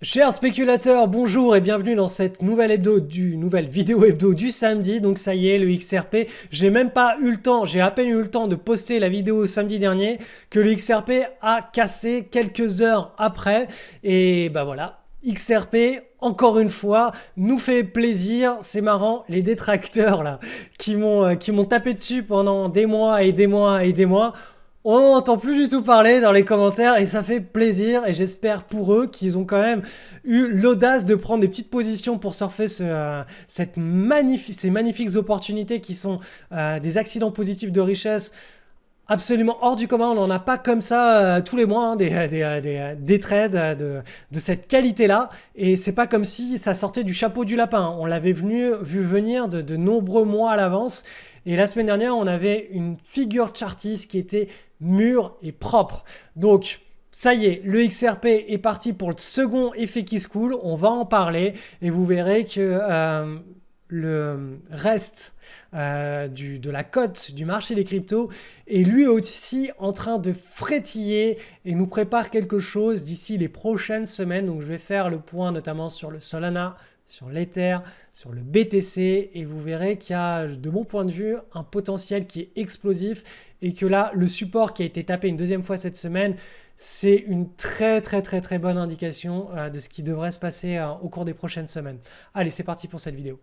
Chers spéculateurs, bonjour et bienvenue dans cette nouvelle vidéo hebdo du samedi. Donc ça y est, le XRP, j'ai même pas eu le temps, j'ai à peine eu le temps de poster la vidéo samedi dernier que le XRP a cassé quelques heures après. Et bah voilà, XRP, encore une fois, nous fait plaisir. C'est marrant, les détracteurs là, qui m'ont tapé dessus pendant des mois et des mois et des mois. On n'entend plus du tout parler dans les commentaires et ça fait plaisir et j'espère pour eux qu'ils ont quand même eu l'audace de prendre des petites positions pour surfer ces magnifiques opportunités qui sont des accidents positifs de richesse absolument hors du commun. On n'en a pas comme ça tous les mois, hein, des trades de cette qualité-là. Et c'est pas comme si ça sortait du chapeau du lapin. On l'avait vu venir de nombreux mois à l'avance. Et la semaine dernière, on avait une figure chartiste qui était mûre et propre. Donc, ça y est, le XRP est parti pour le second effet qui se coule. On va en parler et vous verrez que le reste de la cote du marché des cryptos est lui aussi en train de frétiller et nous prépare quelque chose d'ici les prochaines semaines. Donc je vais faire le point notamment sur le Solana, sur l'Ether, sur le BTC et vous verrez qu'il y a de mon point de vue un potentiel qui est explosif et que là le support qui a été tapé une deuxième fois cette semaine, c'est une très bonne indication de ce qui devrait se passer au cours des prochaines semaines. Allez, c'est parti pour cette vidéo.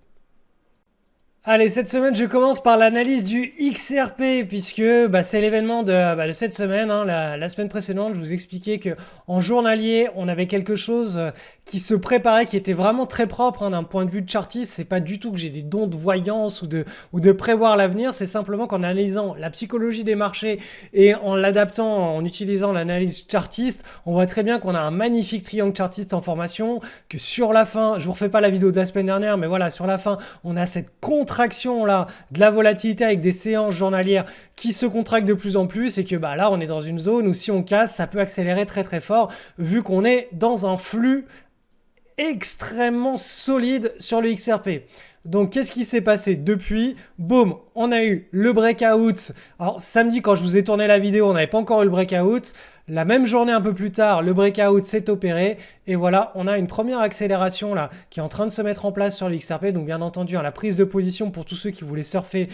Allez, cette semaine, je commence par l'analyse du XRP, puisque c'est l'événement de cette semaine. Hein. La semaine précédente, je vous expliquais que en journalier, on avait quelque chose qui se préparait, qui était vraiment très propre hein, d'un point de vue de chartiste. C'est pas du tout que j'ai des dons de voyance ou de prévoir l'avenir, c'est simplement qu'en analysant la psychologie des marchés et en l'adaptant, en utilisant l'analyse chartiste, on voit très bien qu'on a un magnifique triangle chartiste en formation, que sur la fin, je vous refais pas la vidéo de la semaine dernière, mais voilà, sur la fin, on a cette contraction là de la volatilité avec des séances journalières qui se contractent de plus en plus et que là on est dans une zone où si on casse ça peut accélérer très fort vu qu'on est dans un flux extrêmement solide sur le XRP. Donc qu'est-ce qui s'est passé depuis? Boum, on a eu le breakout. Alors samedi quand je vous ai tourné la vidéo, on n'avait pas encore eu le breakout. La même journée un peu plus tard, le breakout s'est opéré et voilà, on a une première accélération là qui est en train de se mettre en place sur le XRP. Donc bien entendu, hein, la prise de position pour tous ceux qui voulaient surfer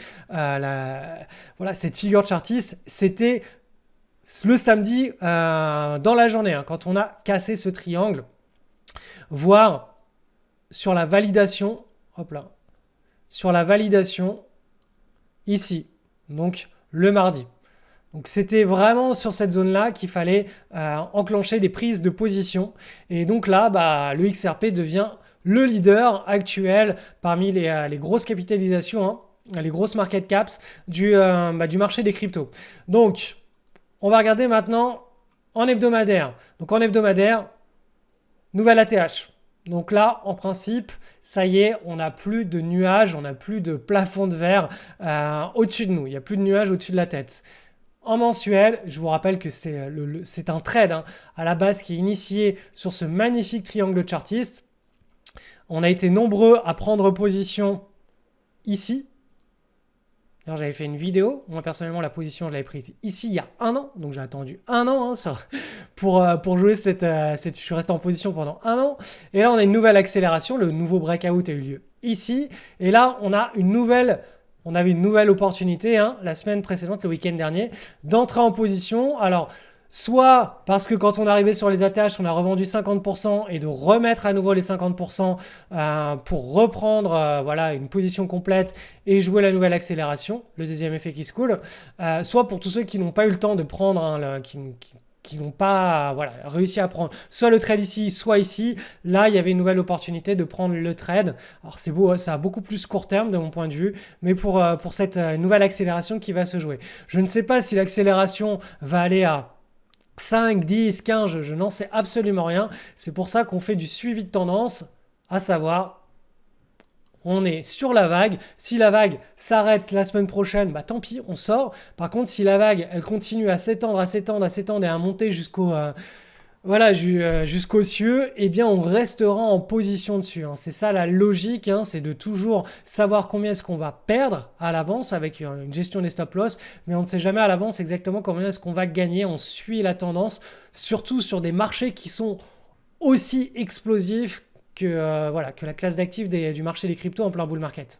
cette figure chartiste, c'était le samedi dans la journée hein, quand on a cassé ce triangle, voire sur la validation, hop là, sur la validation ici, donc le mardi. Donc c'était vraiment sur cette zone-là qu'il fallait enclencher des prises de position. Et donc là, le XRP devient le leader actuel parmi les grosses capitalisations, hein, les grosses market caps du marché des cryptos. Donc, on va regarder maintenant en hebdomadaire. Donc en hebdomadaire, nouvelle ATH. Donc là, en principe, ça y est, on n'a plus de nuages, on n'a plus de plafond de verre au-dessus de nous. Il n'y a plus de nuages au-dessus de la tête. En mensuel, je vous rappelle que c'est un trade hein, à la base qui est initié sur ce magnifique triangle chartiste. On a été nombreux à prendre position ici. D'ailleurs, j'avais fait une vidéo. Moi, personnellement, la position, je l'avais prise ici il y a un an. Donc, j'ai attendu un an hein, pour jouer je suis resté en position pendant un an. Et là, on a une nouvelle accélération. Le nouveau breakout a eu lieu ici. Et là, on avait une nouvelle opportunité hein, la semaine précédente, le week-end dernier, d'entrer en position. Alors, soit parce que quand on est arrivé sur les ATH, on a revendu 50% et de remettre à nouveau les 50% pour reprendre une position complète et jouer la nouvelle accélération, le deuxième effet qui se coule, soit pour tous ceux qui n'ont pas eu le temps de prendre, hein, qui n'ont pas réussi à prendre soit le trade ici, soit ici. Là, il y avait une nouvelle opportunité de prendre le trade. Alors, c'est beau, ça a beaucoup plus court terme de mon point de vue, mais pour cette nouvelle accélération qui va se jouer. Je ne sais pas si l'accélération va aller à 5, 10, 15, je n'en sais absolument rien. C'est pour ça qu'on fait du suivi de tendance, à savoir, on est sur la vague. Si la vague s'arrête la semaine prochaine, tant pis, on sort. Par contre, si la vague, elle continue à s'étendre et à monter jusqu'aux cieux, eh bien on restera en position dessus. Hein. C'est ça la logique, hein, c'est de toujours savoir combien est-ce qu'on va perdre à l'avance avec une gestion des stop-loss, mais on ne sait jamais à l'avance exactement combien est-ce qu'on va gagner. On suit la tendance, surtout sur des marchés qui sont aussi explosif que, voilà, que la classe d'actifs du marché des cryptos en plein bull market.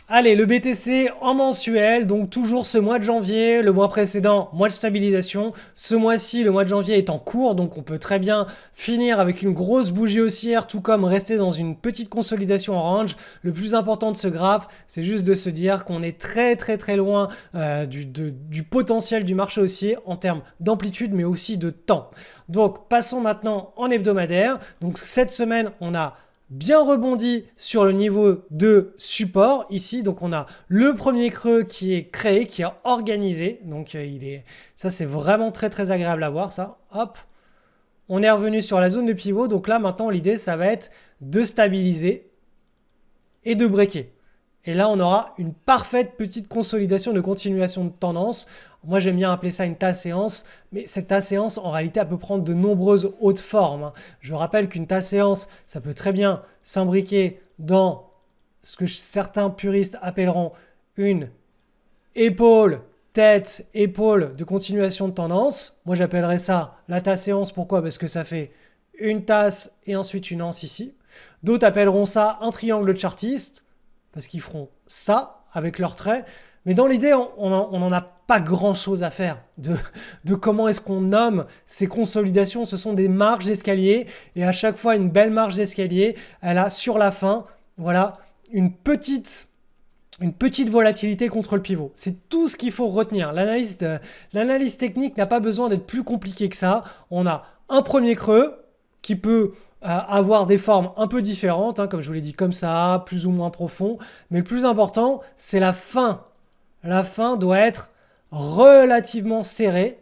Allez, le BTC en mensuel, donc toujours ce mois de janvier, le mois précédent, mois de stabilisation. Ce mois-ci, le mois de janvier est en cours, donc on peut très bien finir avec une grosse bougie haussière, tout comme rester dans une petite consolidation en range. Le plus important de ce graphe, c'est juste de se dire qu'on est très très très loin du potentiel du marché haussier en termes d'amplitude, mais aussi de temps. Donc passons maintenant en hebdomadaire. Donc cette semaine, on a bien rebondi sur le niveau de support ici. Donc on a le premier creux qui est créé, qui est organisé. Donc ça c'est vraiment très très agréable à voir ça. Hop, on est revenu sur la zone de pivot. Donc là maintenant l'idée ça va être de stabiliser et de breaker. Et là, on aura une parfaite petite consolidation de continuation de tendance. Moi, j'aime bien appeler ça une tasse séance, mais cette tasse séance, en réalité, elle peut prendre de nombreuses hautes formes. Je rappelle qu'une tasse séance, ça peut très bien s'imbriquer dans ce que certains puristes appelleront une épaule, tête, épaule de continuation de tendance. Moi, j'appellerais ça la tasse séance. Pourquoi? Parce que ça fait une tasse et ensuite une anse ici. D'autres appelleront ça un triangle chartiste, parce qu'ils feront ça avec leurs traits. Mais dans l'idée, on n'en a pas grand-chose à faire de comment est-ce qu'on nomme ces consolidations. Ce sont des marges d'escalier. Et à chaque fois, une belle marge d'escalier, elle a sur la fin, voilà, une petite volatilité contre le pivot. C'est tout ce qu'il faut retenir. L'analyse technique n'a pas besoin d'être plus compliquée que ça. On a un premier creux qui peut avoir des formes un peu différentes, hein, comme je vous l'ai dit, comme ça, plus ou moins profond. Mais le plus important, c'est la fin. La fin doit être relativement serrée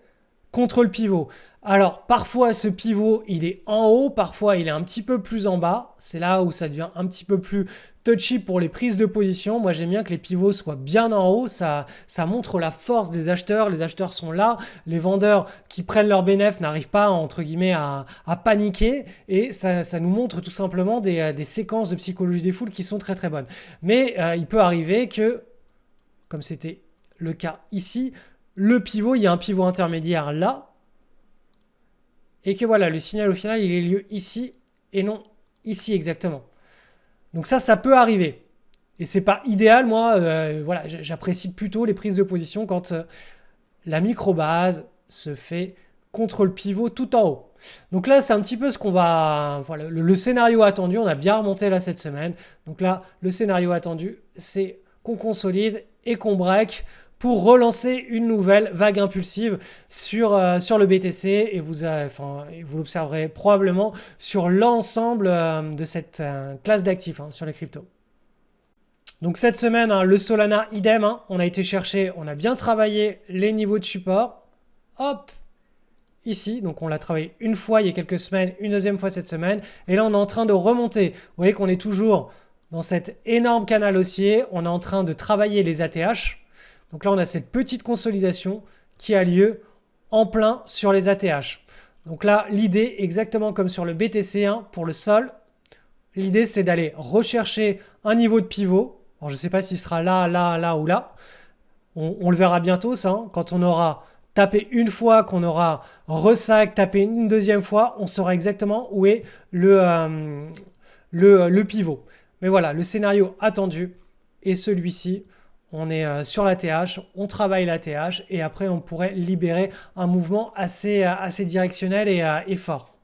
contre le pivot. Alors, parfois, ce pivot, il est en haut, parfois, il est un petit peu plus en bas. C'est là où ça devient un petit peu plus touchy pour les prises de position. Moi, j'aime bien que les pivots soient bien en haut. Ça montre la force des acheteurs. Les acheteurs sont là. Les vendeurs qui prennent leur bénéfice n'arrivent pas, entre guillemets, à paniquer. Et ça nous montre tout simplement des séquences de psychologie des foules qui sont très, très bonnes. Mais il peut arriver que, comme c'était le cas ici, le pivot, il y a un pivot intermédiaire là. Et que voilà, le signal au final, il ait lieu ici et non ici exactement. Donc ça peut arriver. Et c'est pas idéal, moi, voilà, j'apprécie plutôt les prises de position quand la micro-base se fait contre le pivot tout en haut. Donc là, c'est un petit peu ce qu'on va... Voilà, le scénario attendu, on a bien remonté là cette semaine. Donc là, le scénario attendu, c'est qu'on consolide et qu'on break pour relancer une nouvelle vague impulsive sur le BTC et vous l'observerez probablement sur l'ensemble de cette classe d'actifs sur les cryptos. Donc cette semaine, le Solana, idem, on a été chercher, on a bien travaillé les niveaux de support. Hop, ici, donc on l'a travaillé une fois il y a quelques semaines, une deuxième fois cette semaine, et là on est en train de remonter. Vous voyez qu'on est toujours dans cet énorme canal haussier, on est en train de travailler les ATH. Donc là, on a cette petite consolidation qui a lieu en plein sur les ATH. Donc là, l'idée, exactement comme sur le BTC1 pour le sol, l'idée, c'est d'aller rechercher un niveau de pivot. Alors, je ne sais pas s'il sera là, là, là ou là. On le verra bientôt, ça. Quand on aura tapé une fois, qu'on aura tapé une deuxième fois, on saura exactement où est le pivot. Mais voilà, le scénario attendu est celui-ci. On est sur l'ATH, on travaille l'ATH et après on pourrait libérer un mouvement assez directionnel et fort.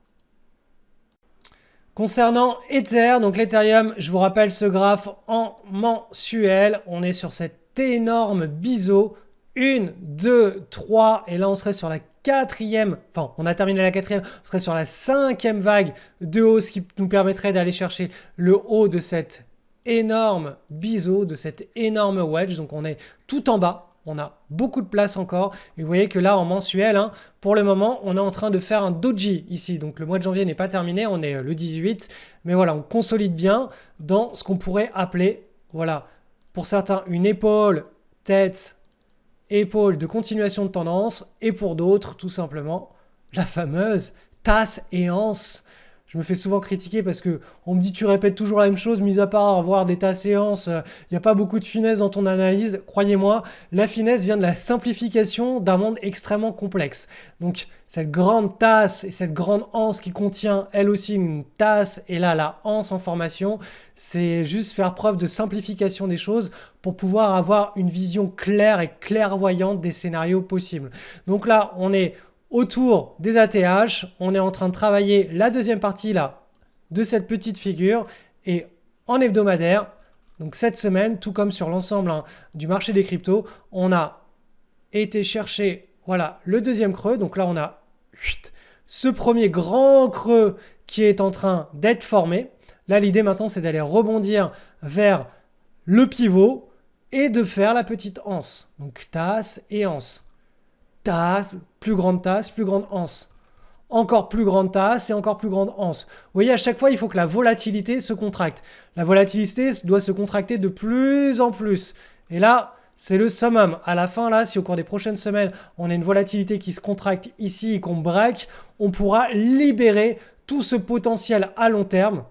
Concernant Ether, donc l'Ethereum, je vous rappelle ce graphe en mensuel. On est sur cet énorme biseau. 1, 2, 3 et là on serait sur la quatrième, enfin on a terminé la quatrième, on serait sur la cinquième vague de hausse qui nous permettrait d'aller chercher le haut de cette énorme biseau, de cette énorme wedge. Donc on est tout en bas, on a beaucoup de place encore et vous voyez que là en mensuel, pour le moment on est en train de faire un doji ici. Donc le mois de janvier n'est pas terminé, on est le 18, mais voilà, on consolide bien dans ce qu'on pourrait appeler, voilà, pour certains une épaule, tête, épaule de continuation de tendance et pour d'autres tout simplement la fameuse tasse et anse Je me fais souvent critiquer parce que on me dit tu répètes toujours la même chose, mis à part avoir des tas de séances, il n'y a pas beaucoup de finesse dans ton analyse. Croyez-moi, la finesse vient de la simplification d'un monde extrêmement complexe. Donc cette grande tasse et cette grande anse qui contient elle aussi une tasse et là la anse en formation, c'est juste faire preuve de simplification des choses pour pouvoir avoir une vision claire et clairvoyante des scénarios possibles. Donc là, on est autour des ATH, on est en train de travailler la deuxième partie là de cette petite figure et en hebdomadaire, donc cette semaine, tout comme sur l'ensemble du marché des cryptos, on a été chercher voilà, le deuxième creux. Donc là, on a ce premier grand creux qui est en train d'être formé. Là, l'idée maintenant, c'est d'aller rebondir vers le pivot et de faire la petite anse. Donc tasse et anse. Tasse, plus grande anse. Encore plus grande tasse et encore plus grande anse. Vous voyez, à chaque fois, il faut que la volatilité se contracte. La volatilité doit se contracter de plus en plus. Et là, c'est le summum. À la fin, là, si au cours des prochaines semaines, on a une volatilité qui se contracte ici et qu'on break, on pourra libérer tout ce potentiel à long terme.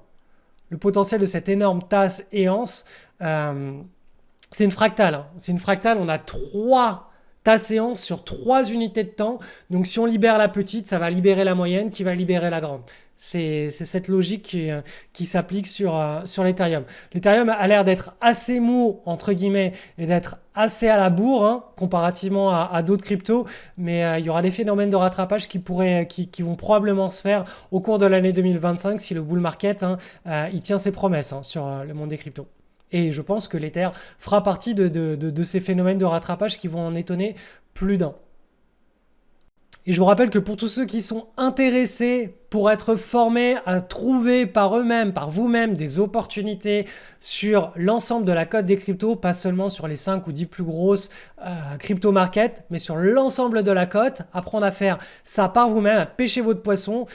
Le potentiel de cette énorme tasse et anse. C'est une fractale. C'est une fractale, on a 3 ta séance sur 3 unités de temps. Donc si on libère la petite, ça va libérer la moyenne qui va libérer la grande. C'est cette logique qui s'applique sur l'Ethereum. L'Ethereum a l'air d'être assez mou, entre guillemets, et d'être assez à la bourre, comparativement à d'autres cryptos. Mais il y aura des phénomènes de rattrapage qui vont probablement se faire au cours de l'année 2025 si le bull market il tient ses promesses sur le monde des cryptos. Et je pense que l'Ether fera partie de ces phénomènes de rattrapage qui vont en étonner plus d'un. Et je vous rappelle que pour tous ceux qui sont intéressés pour être formés à trouver par eux-mêmes, par vous-même, des opportunités sur l'ensemble de la cote des cryptos, pas seulement sur les 5 ou 10 plus grosses crypto market, mais sur l'ensemble de la cote, apprendre à faire ça par vous-même, à pêcher votre poisson.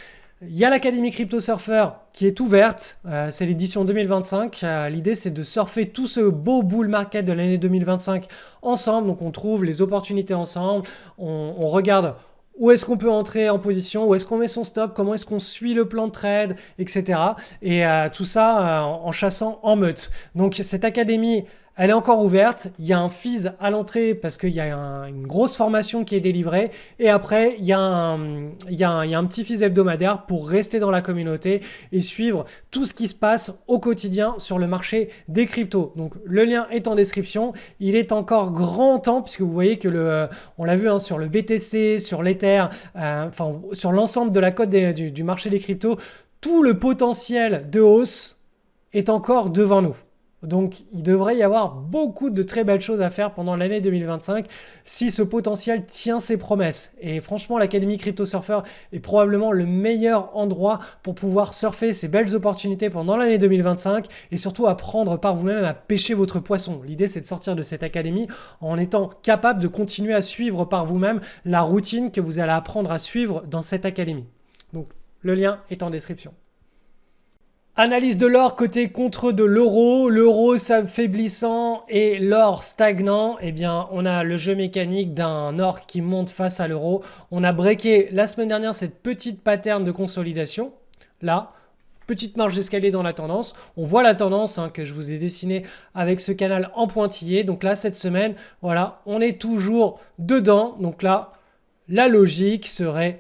Il y a l'Académie Crypto Surfer qui est ouverte, c'est l'édition 2025. L'idée, c'est de surfer tout ce beau bull market de l'année 2025 ensemble. Donc, on trouve les opportunités ensemble, on regarde où est-ce qu'on peut entrer en position, où est-ce qu'on met son stop, comment est-ce qu'on suit le plan de trade, etc. Et tout ça en chassant en meute. Donc, cette académie, elle est encore ouverte. Il y a un fees à l'entrée parce qu'il y a une grosse formation qui est délivrée. Et après, il y a un petit fees hebdomadaire pour rester dans la communauté et suivre tout ce qui se passe au quotidien sur le marché des cryptos. Donc, le lien est en description. Il est encore grand temps puisque vous voyez que on l'a vu sur le BTC, sur l'Ether, sur l'ensemble de la cote du marché des cryptos, tout le potentiel de hausse est encore devant nous. Donc, il devrait y avoir beaucoup de très belles choses à faire pendant l'année 2025 si ce potentiel tient ses promesses. Et franchement, l'Académie Crypto Surfer est probablement le meilleur endroit pour pouvoir surfer ces belles opportunités pendant l'année 2025 et surtout apprendre par vous-même à pêcher votre poisson. L'idée, c'est de sortir de cette académie en étant capable de continuer à suivre par vous-même la routine que vous allez apprendre à suivre dans cette académie. Donc, le lien est en description. Analyse de l'or côté contre de l'euro, l'euro s'affaiblissant et l'or stagnant. Eh bien, on a le jeu mécanique d'un or qui monte face à l'euro. On a breaké la semaine dernière cette petite pattern de consolidation. Là, petite marge d'escalier dans la tendance. On voit la tendance que je vous ai dessinée avec ce canal en pointillé. Donc là, cette semaine, voilà, on est toujours dedans. Donc là, la logique serait...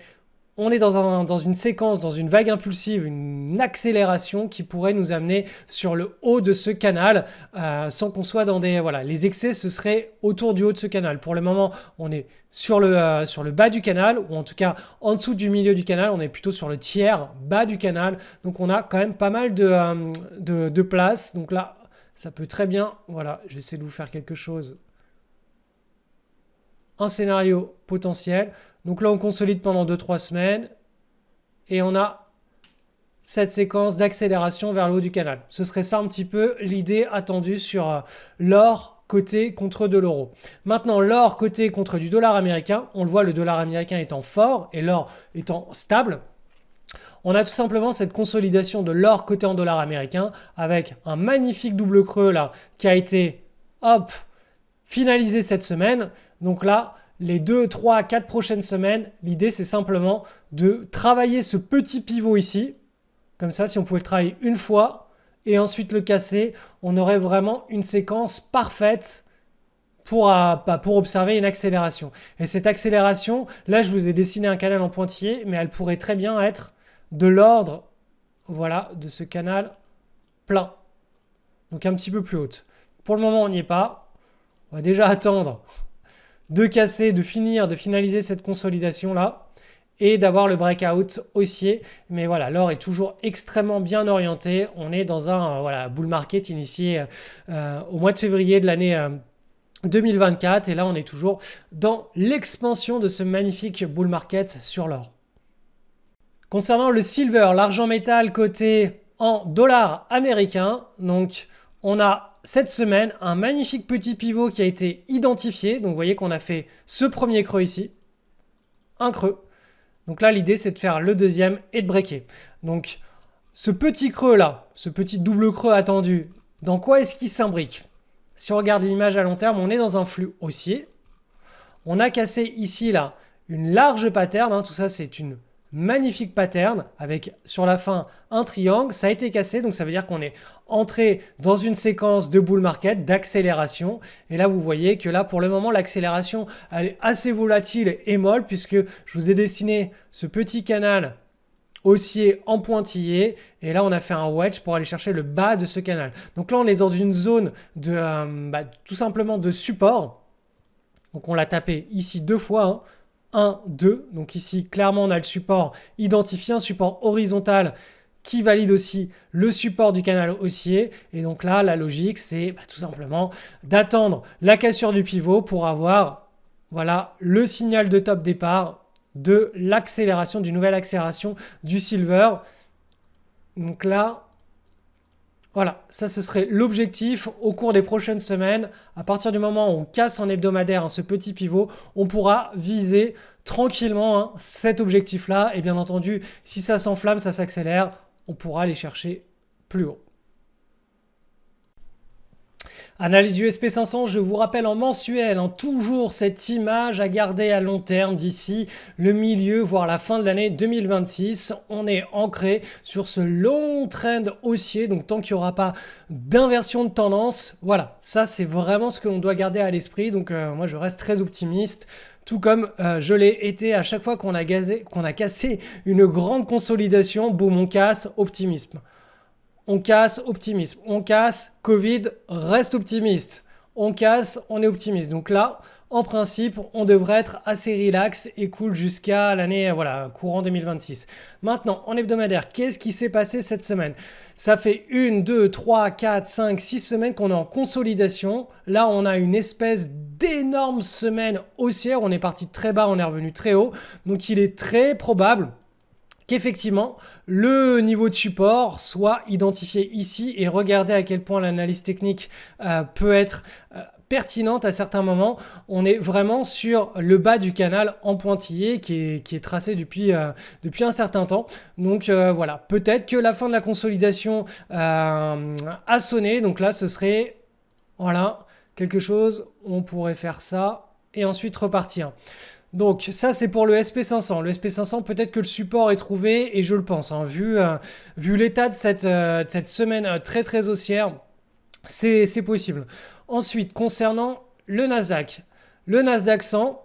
On est dans une séquence, dans une vague impulsive, une accélération qui pourrait nous amener sur le haut de ce canal sans qu'on soit dans des... Voilà, les excès, ce serait autour du haut de ce canal. Pour le moment, on est sur le bas du canal, ou en tout cas en dessous du milieu du canal. On est plutôt sur le tiers bas du canal. Donc, on a quand même pas mal de place. Donc là, ça peut très bien... Voilà, je vais essayer de vous faire quelque chose. Un scénario potentiel. Donc là, on consolide pendant 2-3 semaines et on a cette séquence d'accélération vers le haut du canal. Ce serait ça un petit peu l'idée attendue sur l'or coté contre de l'euro. Maintenant, l'or coté contre du dollar américain, on le voit, le dollar américain étant fort et l'or étant stable. On a tout simplement cette consolidation de l'or coté en dollars américain avec un magnifique double creux là qui a été finalisé cette semaine. Donc là, les 2, 3, 4 prochaines semaines, l'idée c'est simplement de travailler ce petit pivot ici. Comme ça, si on pouvait le travailler une fois et ensuite le casser, on aurait vraiment une séquence parfaite pour observer une accélération. Et cette accélération, là je vous ai dessiné un canal en pointillé, mais elle pourrait très bien être de l'ordre, voilà, de ce canal plein. Donc un petit peu plus haute. Pour le moment, on n'y est pas. On va déjà attendre de casser, de finaliser cette consolidation-là et d'avoir le breakout haussier. Mais voilà, l'or est toujours extrêmement bien orienté. On est dans un voilà, bull market initié au mois de février de l'année 2024 et là on est toujours dans l'expansion de ce magnifique bull market sur l'or. Concernant le silver, l'argent métal coté en dollars américains, donc on a cette semaine un magnifique petit pivot qui a été identifié. Donc vous voyez qu'on a fait ce premier creux ici, un creux. Donc là l'idée c'est de faire le deuxième et de breaker. Donc ce petit creux là, ce petit double creux attendu, dans quoi est-ce qu'il s'imbrique? Si on regarde l'image à long terme, on est dans un flux haussier. On a cassé ici, là, une large pattern. Tout ça, c'est une magnifique pattern avec, sur la fin, un triangle. Ça a été cassé, donc ça veut dire qu'on est entré dans une séquence de bull market, d'accélération. Et là, vous voyez que là, pour le moment, l'accélération, elle est assez volatile et molle puisque je vous ai dessiné ce petit canal haussier en pointillé et là on a fait un wedge pour aller chercher le bas de ce canal. Donc là on est dans une zone de tout simplement de support. Donc on l'a tapé ici deux fois, 1, 2. Donc ici clairement on a le support identifié, un support horizontal qui valide aussi le support du canal haussier. Et donc là la logique c'est tout simplement d'attendre la cassure du pivot pour avoir voilà, le signal de top départ de l'accélération, d'une nouvelle accélération du silver. Donc là, voilà, ça ce serait l'objectif au cours des prochaines semaines. À partir du moment où on casse en hebdomadaire ce petit pivot, on pourra viser tranquillement cet objectif-là. Et bien entendu, si ça s'enflamme, ça s'accélère, on pourra aller chercher plus haut. Analyse du SP500, je vous rappelle en mensuel, toujours cette image à garder à long terme d'ici le milieu, voire la fin de l'année 2026. On est ancré sur ce long trend haussier, donc tant qu'il n'y aura pas d'inversion de tendance, voilà, ça c'est vraiment ce que l'on doit garder à l'esprit. Donc moi je reste très optimiste. Tout comme je l'ai été à chaque fois qu'on a cassé une grande consolidation, boum, on casse, optimisme. On casse, optimisme. On casse, Covid, reste optimiste. On casse, on est optimiste. Donc là, en principe, on devrait être assez relax et cool jusqu'à l'année courant 2026. Maintenant, en hebdomadaire, qu'est-ce qui s'est passé cette semaine? Ça fait 1, 2, 3, 4, 5, 6 semaines qu'on est en consolidation. Là, on a une espèce d'énorme semaine haussière. On est parti très bas, on est revenu très haut. Donc, il est très probable qu'effectivement, le niveau de support soit identifié ici et regardez à quel point l'analyse technique peut être pertinente à certains moments. On est vraiment sur le bas du canal en pointillé qui est tracé depuis un certain temps. Donc voilà, peut-être que la fin de la consolidation a sonné. Donc là, ce serait voilà, quelque chose où on pourrait faire ça et ensuite repartir. Donc ça c'est pour le SP500. Le SP500 peut-être que le support est trouvé et je le pense. Vu l'état de cette semaine très très haussière, c'est possible. Ensuite concernant le Nasdaq. Le Nasdaq 100, vous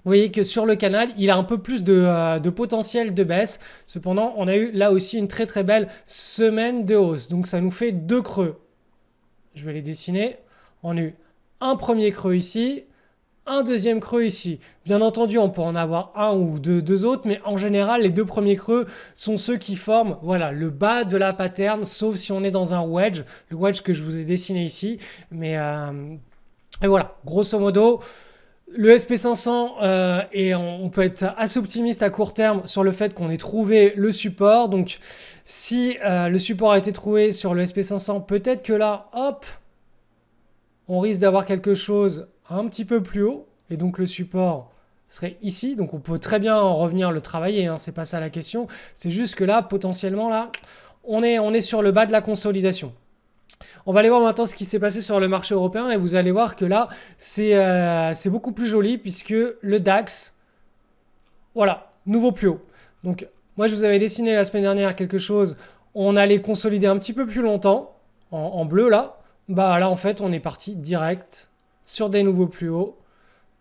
voyez que sur le canal, il a un peu plus de potentiel de baisse. Cependant, on a eu là aussi une très très belle semaine de hausse. Donc ça nous fait deux creux. Je vais les dessiner. On a eu un premier creux ici. Un deuxième creux ici. Bien entendu, on peut en avoir un ou deux autres, mais en général, les deux premiers creux sont ceux qui forment le bas de la pattern, sauf si on est dans un wedge, le wedge que je vous ai dessiné ici. Mais et voilà, grosso modo, le SP500, et on peut être assez optimiste à court terme sur le fait qu'on ait trouvé le support. Donc, si le support a été trouvé sur le SP500, peut-être que là, hop, on risque d'avoir quelque chose un petit peu plus haut et donc le support serait ici. Donc on peut très bien en revenir le travailler, c'est pas ça la question. C'est juste que là, potentiellement, là, on est sur le bas de la consolidation. On va aller voir maintenant ce qui s'est passé sur le marché européen et vous allez voir que là, c'est beaucoup plus joli puisque le DAX, voilà, nouveau plus haut. Donc moi, je vous avais dessiné la semaine dernière quelque chose on allait consolider un petit peu plus longtemps, en bleu là, bah là en fait on est parti direct sur des nouveaux plus hauts.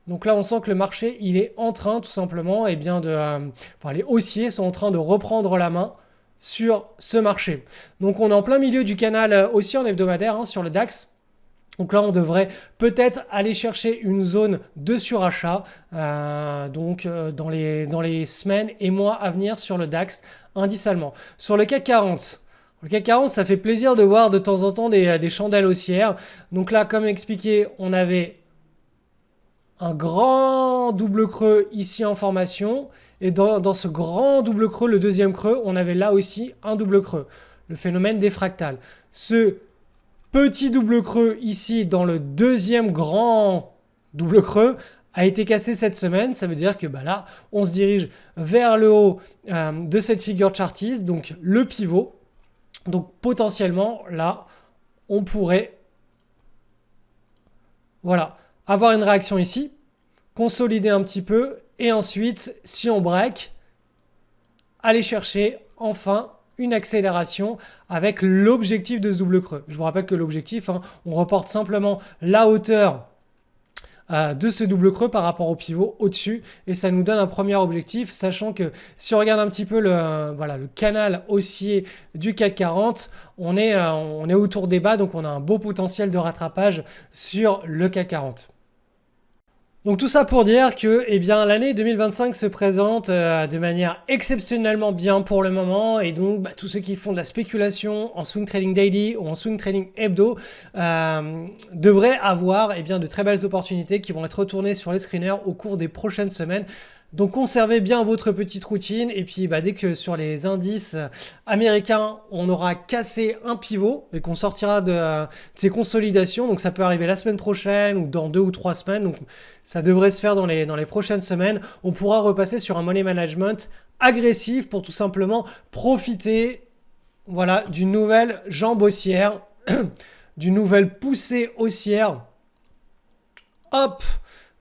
Donc là on sent que le marché il est en train tout simplement enfin, les haussiers sont en train de reprendre la main sur ce marché. Donc on est en plein milieu du canal haussier en hebdomadaire hein, sur le DAX. Donc là, on devrait peut-être aller chercher une zone de surachat dans les semaines et mois à venir sur le DAX, indice allemand. Sur le CAC 40, ça fait plaisir de voir de temps en temps des chandelles haussières. Donc là, comme expliqué, on avait un grand double creux ici en formation. Et dans ce grand double creux, le deuxième creux, on avait là aussi un double creux. Le phénomène des fractales. Ce petit double creux ici dans le deuxième grand double creux a été cassé cette semaine. Ça veut dire que bah là, on se dirige vers le haut de cette figure chartiste, donc le pivot. Donc potentiellement, là, on pourrait voilà, avoir une réaction ici, consolider un petit peu et ensuite, si on break, aller chercher enfin une accélération avec l'objectif de ce double creux. Je vous rappelle que l'objectif, hein, on reporte simplement la hauteur de ce double creux par rapport au pivot au-dessus et ça nous donne un premier objectif, sachant que si on regarde un petit peu le canal haussier du CAC 40, on est autour des bas, donc on a un beau potentiel de rattrapage sur le CAC 40. Donc tout ça pour dire que l'année 2025 se présente de manière exceptionnellement bien pour le moment et donc tous ceux qui font de la spéculation en swing trading daily ou en swing trading hebdo devraient avoir de très belles opportunités qui vont être retournées sur les screeners au cours des prochaines semaines. Donc conservez bien votre petite routine et puis dès que sur les indices américains on aura cassé un pivot et qu'on sortira de ces consolidations, donc ça peut arriver la semaine prochaine ou dans 2 ou 3 semaines, donc ça devrait se faire dans les prochaines semaines, on pourra repasser sur un money management agressif pour tout simplement profiter d'une nouvelle jambe haussière, d'une nouvelle poussée haussière. Hop,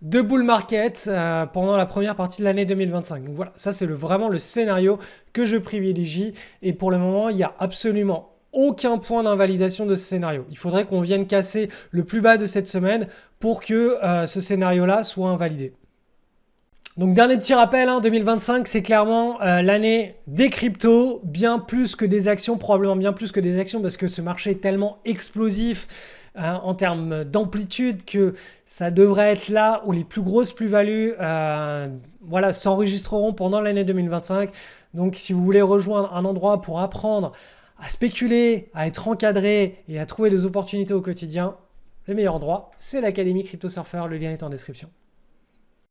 de bull market pendant la première partie de l'année 2025. Donc voilà, ça c'est vraiment le scénario que je privilégie et pour le moment, il n'y a absolument aucun point d'invalidation de ce scénario. Il faudrait qu'on vienne casser le plus bas de cette semaine pour que ce scénario-là soit invalidé. Donc dernier petit rappel, 2025 c'est clairement l'année des cryptos, bien plus que des actions, probablement bien plus que des actions parce que ce marché est tellement explosif en termes d'amplitude que ça devrait être là où les plus grosses plus-values s'enregistreront pendant l'année 2025. Donc si vous voulez rejoindre un endroit pour apprendre à spéculer, à être encadré et à trouver des opportunités au quotidien, le meilleur endroit, c'est l'Académie Crypto Surfer, le lien est en description.